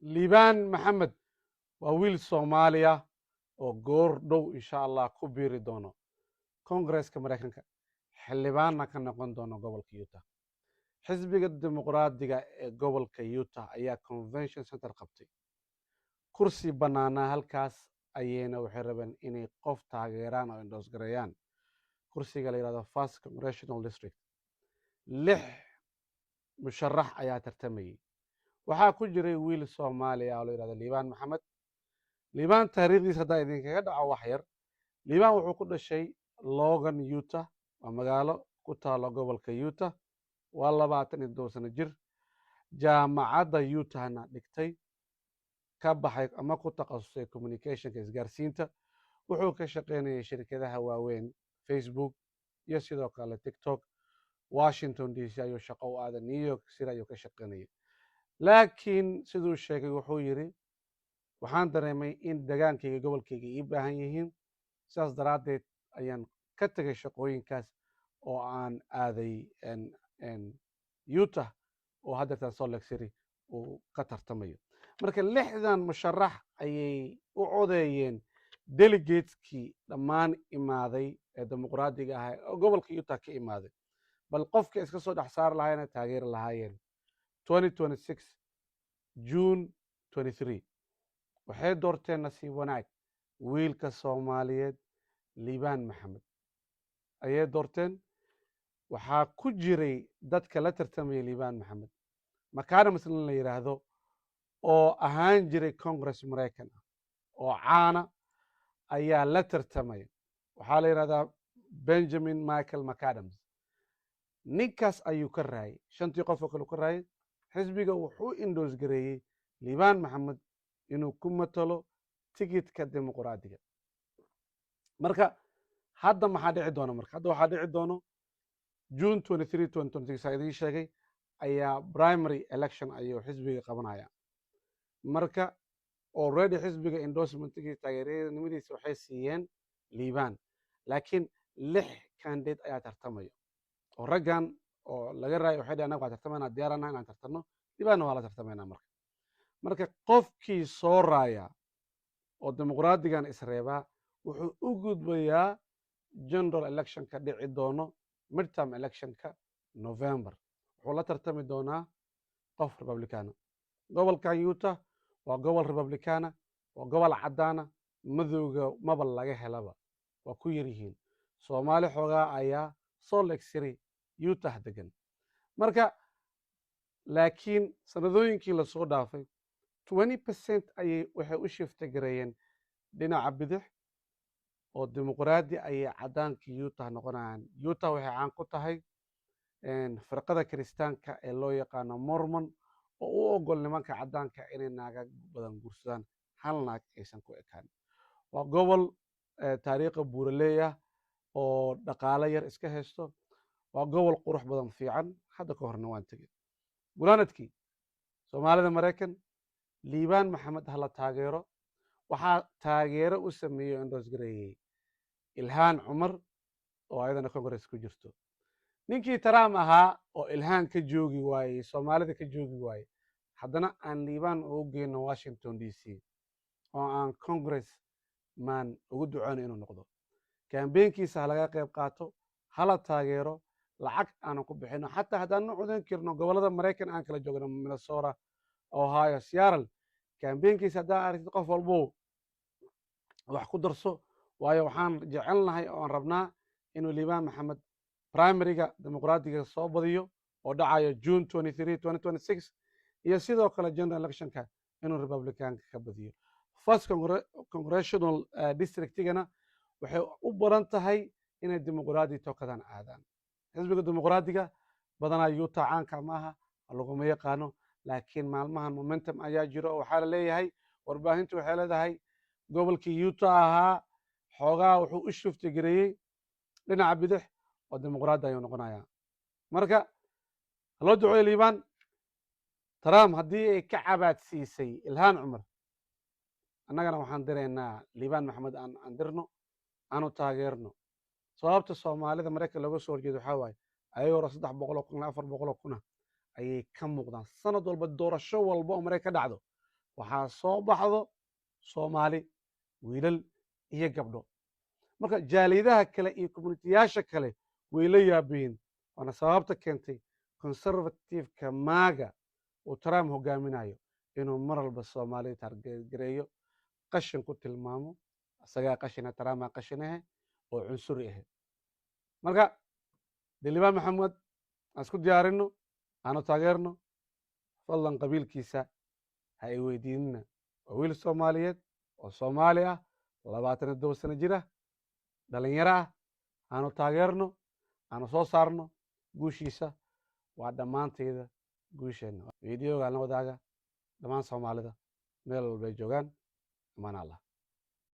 liibaan maxamed waa wiil soomaaliya oo goor dhow insha allah ku biiri doono kongresska maraykanka xildhibaanna ka noqon doono gobolka utah xisbiga dimuqraadiga ee gobolka utah ayaa convention center qabtay kursi bannaanaa halkaas ayayna waxay rabeen inay qof taageeraan oo indhoosgareeyaan kursiga la yidhahdo first congressional district 6 musharax ayaa tartamayey waxaa ku jiray wiil soomaaliya oo la yidhahdo liibaan maxamed liibaan taariikhdiis haddaa idinkaga dhaco wax yar liibaan wuxuu ku dhashay logan utah waa magaalo ku taalo gobolka utah waa 22 sano jir jaamacadda utahna dhigtay ka baxay ama ku takhasusay communicationka isgaarsiinta wuxuu ka shaqaynayay shirkadaha waaweyn facebook iyo sidoo kale tiktok washington d c ayuu shaqo u aaday new york city ayuu ka shaqaynayay laakiin siduu sheegay wuxuu yidhi waxaan dareemay in degaankayga gobolkayga ii baahan yihiin sidaas daraaddeed ayaan ka tegay shaqooyinkaas oo aan aaday utah oo haddeertan salt lake city uu ka tartamayo marka 6dan musharax ayay u codeeyeen delegateskii dhammaan imaaday ee dimuqraadiga ahaa oo gobolka utah ka imaaday bal qofka iska soo dhex saari lahaayena taageeri lahaayeen 2026 june 23 waxay doorteen nasiib wanaag wiilka soomaaliyeed liibaan maxamed ayay doorteen waxaa ku jiray dadka la tartamaya liibaan maxamed mcadams in la yidhaahdo oo ahaan jiray congress maraykan ah oo caana ayaa la tartamaya waxaa la yidhahdaa benjamin michael mcadams ninkaas ayuu ka raayay 5 qof oo kale ka raayay xisbiga wuxuu indoos gareeyey liibaan maxamed inuu ku matalo tikitka dimuqraadiga marka hadda maxaa dhici doona marka hadda waxaa dhici doono june 23 2026 saa idiin sheegay ayaa primary election ayuu xisbiga qabanaya marka already xisbiga endorsementkii taageeranimadiisa waxay siiyeen liibaan laakiin 6 candidate ayaa tartamaya oo raggan oo laga raayay waxay dhaheen anaga waa tartamayna diyaarana inaan tartano liibaanna waa la tartamaynaa marka qofkii soo raaya oo dimuqraadigan isreebaa wuxuu u gudbayaa general electionka dhici doono midterm electionka november wuxuu la tartami doonaa qof republicana gobolkan utah waa gobol republicana waa gobol caddaana madowga maba laga helaba waa ku yar yihiin soomaali xoogaa ayaa salt lake city utah degan marka laakiin sanadooyinkii lasoo dhaafay 20% ayay waxay u shifta gareeyeen dhinaca bidix oo dimuqraadi ayay caddaanka utah noqonayaan utah waxay caan ku tahay firqada kiristaanka ee loo yaqaano mormon oo u ogol nimanka caddaanka inay naaga badan guursadaan hal naag aysan ku ekaan waa gobol taariikha buuraleey ah oo dhaqaale yar iska haysto waa gobol qurux badan fiican hadda ka horna waan tegey gulanadkii soomaalida maraykan liibaan maxamed hala taageero waxaa taageero u sameeyey o indoos gareeyey ilhaan cumar oo ayadana congress ku jirto ninkii trump ahaa oo ilhaan ka joogi waayey soomaalida ka joogi waayey haddana aan liibaan ugu geyno washington d c oo aan congress maan ugu duceyno inuu noqdo kambeynkiisa halaga qayb qaato hala taageero lacag aanan ku bixino xataa haddaan u codan karno gobolada maraykan aan kala joogno minnesota ohio seattle kambeynkiisa haddaan aragtid qof walbo wax ku darso waayo waxaan jecelnahay oo aan rabnaa inuu liibaan maxamed primaryga dimuqraadiga soo badiyo oo dhacayo june 23 2026 iyo sidoo kale general electionka inuu republicanka ka badiyo first congressional districtigana waxay u badan tahay inay dimuqraadi tokadan aadaan xisbiga dimuqraadiga badanaa utah caanka maaha laguma yaqaano laakiin maalmahan momentum ayaa jiro oo waxaa la leeyahay warbaahintu waxay leedahay gobolkii utah ahaa xoogaa wuxuu u shufti gareeyey dhinaca bidix oo dimuqraadi ayuu noqonayaa marka haloo duceeyo liibaan trump haddii ay ka cabaad siisay ilhaan cumar annagana waxaan diraynaa liibaan maxamed aan dirno aanu taageerno sababta soomaalida maraykan looga soo horjeedo waxaa waaye ayagoo 300 kun 400 kuna ayay ka muuqdaan sanad walba doorasho walba oo maraykan ka dhacdo waxaa soo baxdo soomaali wiilal iyo gabdho marka jaaliyadaha kale iyo communitiyaasha kale way la yaabayeen waana sababta keentay conservativeka maaga uu trump hogaaminayo inuu mar walba soomaalida targegareeyo qashin ku tilmaamo isagaa qashina trumpa qashinahe oo cunsuri ahe marka delimaan maxamed aan isku diyaarino aanu taageerno fadlan qabiilkiisa ha ay weydiinina waa wiil soomaaliyeed oo soomaali ah 27 sano jir ah dhalinyaro ah aanu taageerno aanu soo saarno guushiisa waa dhammaantayda guusheenna videoga alna wadaaga dhammaan soomaalida meel walbay joogaan amaan allah